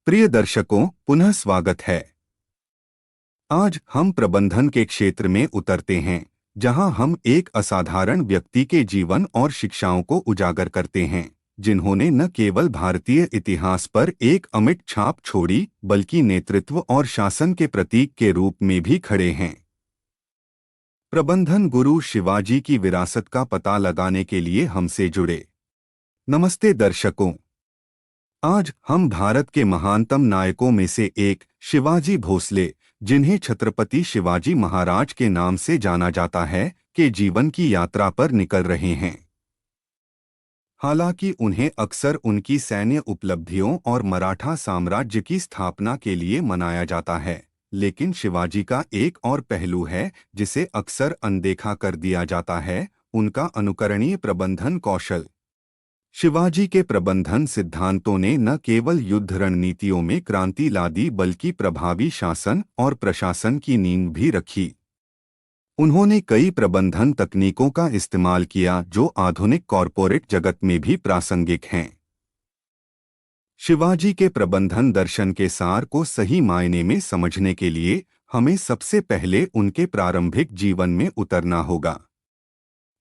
प्रिय दर्शकों, पुनः स्वागत है। आज हम प्रबंधन के क्षेत्र में उतरते हैं, जहां हम एक असाधारण व्यक्ति के जीवन और शिक्षाओं को उजागर करते हैं, जिन्होंने न केवल भारतीय इतिहास पर एक अमिट छाप छोड़ी, बल्कि नेतृत्व और शासन के प्रतीक के रूप में भी खड़े हैं। प्रबंधन गुरु शिवाजी की विरासत का पता लगाने के लिए हमसे जुड़े। नमस्ते दर्शकों, आज हम भारत के महानतम नायकों में से एक शिवाजी भोसले, जिन्हें छत्रपति शिवाजी महाराज के नाम से जाना जाता है, के जीवन की यात्रा पर निकल रहे हैं। हालांकि उन्हें अक्सर उनकी सैन्य उपलब्धियों और मराठा साम्राज्य की स्थापना के लिए मनाया जाता है, लेकिन शिवाजी का एक और पहलू है जिसे अक्सर अनदेखा कर दिया जाता है, उनका अनुकरणीय प्रबंधन कौशल। शिवाजी के प्रबंधन सिद्धांतों ने न केवल युद्ध रणनीतियों में क्रांति ला दी, बल्कि प्रभावी शासन और प्रशासन की नींव भी रखी। उन्होंने कई प्रबंधन तकनीकों का इस्तेमाल किया जो आधुनिक कॉरपोरेट जगत में भी प्रासंगिक हैं। शिवाजी के प्रबंधन दर्शन के सार को सही मायने में समझने के लिए हमें सबसे पहले उनके प्रारंभिक जीवन में उतरना होगा।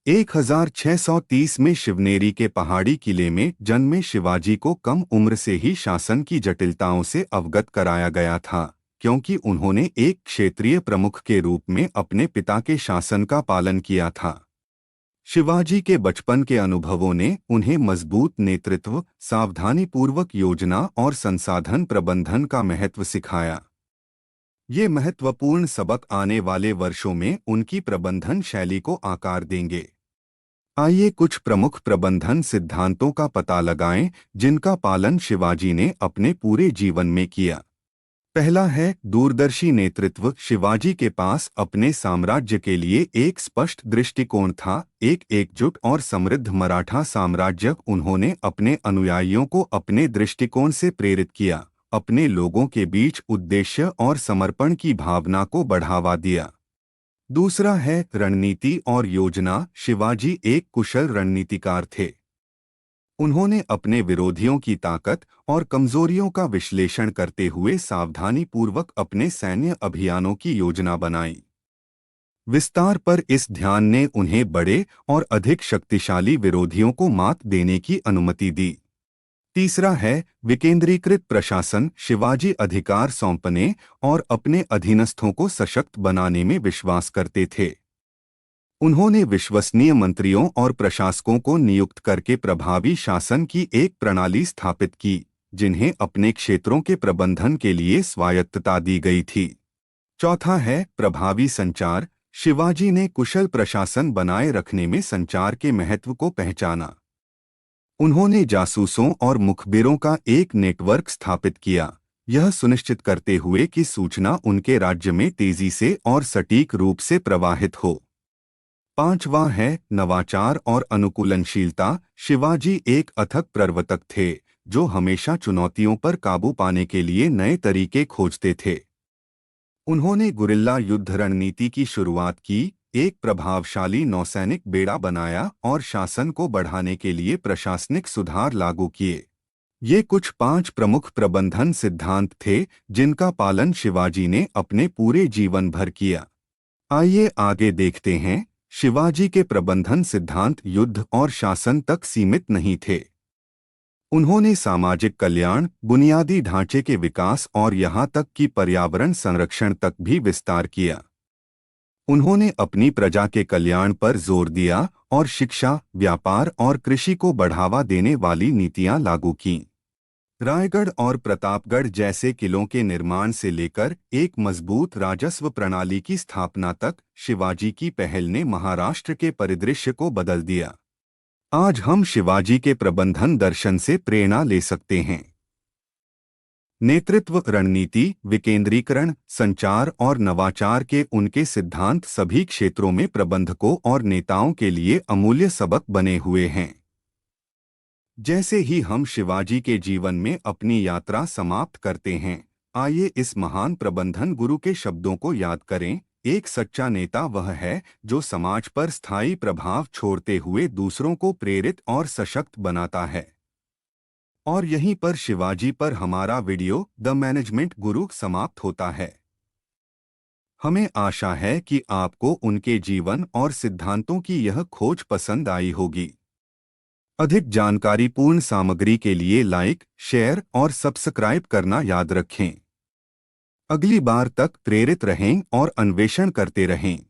1630 में शिवनेरी के पहाड़ी किले में जन्मे शिवाजी को कम उम्र से ही शासन की जटिलताओं से अवगत कराया गया था, क्योंकि उन्होंने एक क्षेत्रीय प्रमुख के रूप में अपने पिता के शासन का पालन किया था। शिवाजी के बचपन के अनुभवों ने उन्हें मजबूत नेतृत्व, सावधानीपूर्वक योजना और संसाधन प्रबंधन का महत्व सिखाया। ये महत्वपूर्ण सबक आने वाले वर्षों में उनकी प्रबंधन शैली को आकार देंगे। आइए कुछ प्रमुख प्रबंधन सिद्धांतों का पता लगाएं, जिनका पालन शिवाजी ने अपने पूरे जीवन में किया। पहला है दूरदर्शी नेतृत्व। शिवाजी के पास अपने साम्राज्य के लिए एक स्पष्ट दृष्टिकोण था, एक एकजुट और समृद्ध मराठा साम्राज्य। उन्होंने अपने अनुयायियों को अपने दृष्टिकोण से प्रेरित किया, अपने लोगों के बीच उद्देश्य और समर्पण की भावना को बढ़ावा दिया। दूसरा है रणनीति और योजना। शिवाजी एक कुशल रणनीतिकार थे। उन्होंने अपने विरोधियों की ताकत और कमजोरियों का विश्लेषण करते हुए सावधानीपूर्वक अपने सैन्य अभियानों की योजना बनाई। विस्तार पर इस ध्यान ने उन्हें बड़े और अधिक शक्तिशाली विरोधियों को मात देने की अनुमति दी। तीसरा है विकेंद्रीकृत प्रशासन। शिवाजी अधिकार सौंपने और अपने अधीनस्थों को सशक्त बनाने में विश्वास करते थे। उन्होंने विश्वसनीय मंत्रियों और प्रशासकों को नियुक्त करके प्रभावी शासन की एक प्रणाली स्थापित की, जिन्हें अपने क्षेत्रों के प्रबंधन के लिए स्वायत्तता दी गई थी। चौथा है प्रभावी संचार। शिवाजी ने कुशल प्रशासन बनाए रखने में संचार के महत्व को पहचाना। उन्होंने जासूसों और मुखबिरों का एक नेटवर्क स्थापित किया, यह सुनिश्चित करते हुए कि सूचना उनके राज्य में तेजी से और सटीक रूप से प्रवाहित हो। पांचवां है नवाचार और अनुकूलनशीलता। शिवाजी एक अथक प्रवर्तक थे, जो हमेशा चुनौतियों पर काबू पाने के लिए नए तरीके खोजते थे। उन्होंने गुरिल्ला युद्ध रणनीति की शुरुआत की, एक प्रभावशाली नौसैनिक बेड़ा बनाया और शासन को बढ़ाने के लिए प्रशासनिक सुधार लागू किए। ये कुछ 5 प्रमुख प्रबंधन सिद्धांत थे जिनका पालन शिवाजी ने अपने पूरे जीवन भर किया। आइए आगे देखते हैं। शिवाजी के प्रबंधन सिद्धांत युद्ध और शासन तक सीमित नहीं थे। उन्होंने सामाजिक कल्याण, बुनियादी ढांचे के विकास और यहाँ तक कि पर्यावरण संरक्षण तक भी विस्तार किया। उन्होंने अपनी प्रजा के कल्याण पर जोर दिया और शिक्षा, व्यापार और कृषि को बढ़ावा देने वाली नीतियां लागू कीं। रायगढ़ और प्रतापगढ़ जैसे किलों के निर्माण से लेकर एक मजबूत राजस्व प्रणाली की स्थापना तक शिवाजी की पहल ने महाराष्ट्र के परिदृश्य को बदल दिया। आज हम शिवाजी के प्रबंधन दर्शन से प्रेरणा ले सकते हैं। नेतृत्व, रणनीति, विकेंद्रीकरण, संचार और नवाचार के उनके सिद्धांत सभी क्षेत्रों में प्रबंधकों और नेताओं के लिए अमूल्य सबक बने हुए हैं। जैसे ही हम शिवाजी के जीवन में अपनी यात्रा समाप्त करते हैं, आइए इस महान प्रबंधन गुरु के शब्दों को याद करें। एक सच्चा नेता वह है जो समाज पर स्थायी प्रभाव छोड़ते हुए दूसरों को प्रेरित और सशक्त बनाता है। और यहीं पर शिवाजी पर हमारा वीडियो द मैनेजमेंट गुरु समाप्त होता है। हमें आशा है कि आपको उनके जीवन और सिद्धांतों की यह खोज पसंद आई होगी। अधिक जानकारीपूर्ण सामग्री के लिए लाइक, शेयर और सब्सक्राइब करना याद रखें। अगली बार तक प्रेरित रहें और अन्वेषण करते रहें।